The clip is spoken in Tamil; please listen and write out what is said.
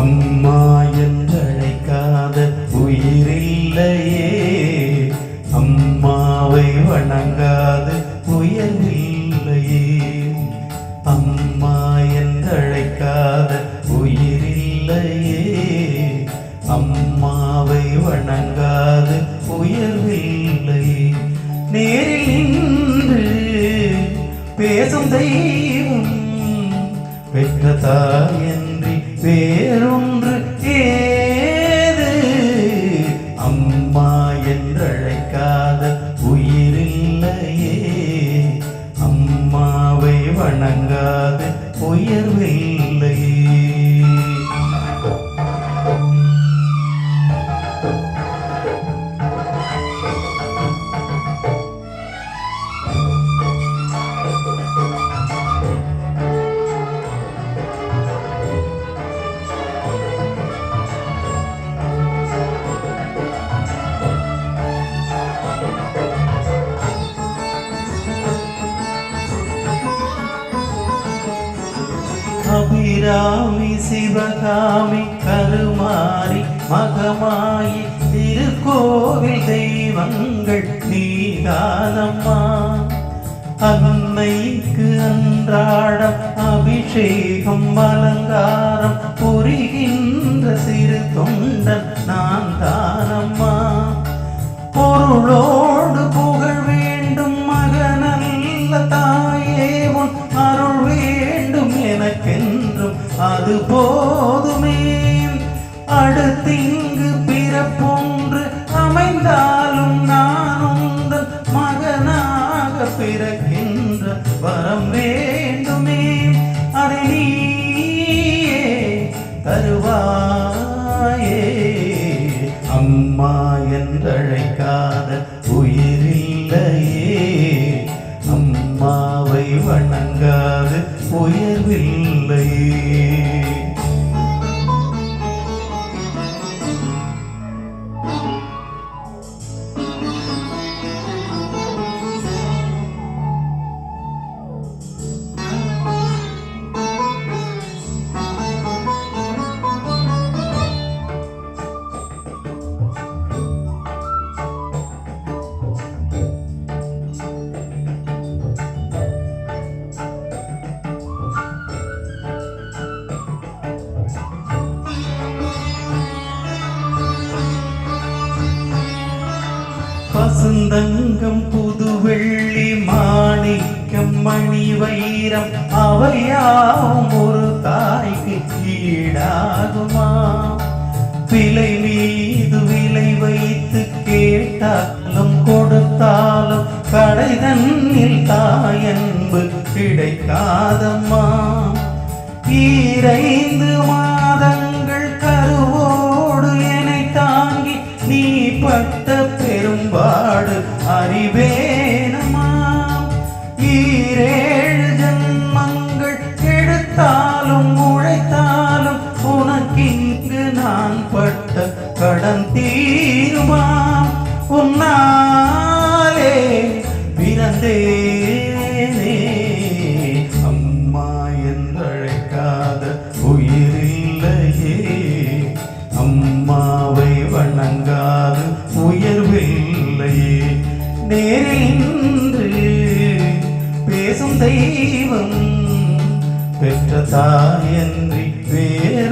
அம்மா என்றழைக்காத உயிரில்லையே, அம்மாவை வணங்காத உயர்வில்லையே. அம்மா என்றழைக்காத உயிரில்லையே, அம்மாவை வணங்காத உயர்வில்லையே. நேரில் நின்று பேசும் தெய்வம் பெற்ற தாயன்றி வேறொன்று ஏது. அம்மா என்றழைக்காத உயிரில்லையே, அம்மாவை வணங்காத உயர்வில்லையே. அபிராமி சிவகாமி கருமாரி மகமாயி திருக்கோவில் தெய்வங்கள் நீதானம்மா. அன்னைக்கு அன்றாடம் அபிஷேகம் அலங்காரம் புரிகின்ற சிறு தொண்டன் நான் தானம்மா. பொருளோடு புகழ் வேண்டும் மகனல்ல தாயே, உன் அருள் வேண்டும் எனக்கென்றும் அது போதுமே. அடுத்திங்கு பிறப்பொன்று அமைந்தாலும் நான் உந்தன் மகனாக பிறக்கின்ற வரம் வேண்டுமே. அதை நீயே தருவாயே. அம்மா என்றழைக்காத உயிரில்லையே, அம்மாவை வணங்காத உயர்வில்லையே. பசுந்தங்கம் புதுவெள்ளி மாணிக்கம் மணி வைரம் அவையாவும் ஒரு தாய்க்கு ஈடாகுமா? விலை மீது விலை வைத்து கேட்டாலும் கொடுத்தாலும் கடை தன்னில் தாயன்பு கிடைக்காதம்மா. 2 மாதங்கள் கருவோடு என்னை தாங்கி நீ பட்ட பெரும்பாடு அறிவேனமா. 7 ஜன்மங்கள் எடுத்தாலும் உழைத்தாலும் உனக்கிங்கு நான் பட்ட கடன் தீருமா? உன்னாலே பிறந்தேனே. அம்மா என்றழைக்காத உயிரில்லையே, அம்மாவை வணங்காத உயர்வில்லையே. நேரில் நின்று பேசும் தெய்வம் பெற்ற தாயன்றி வேறு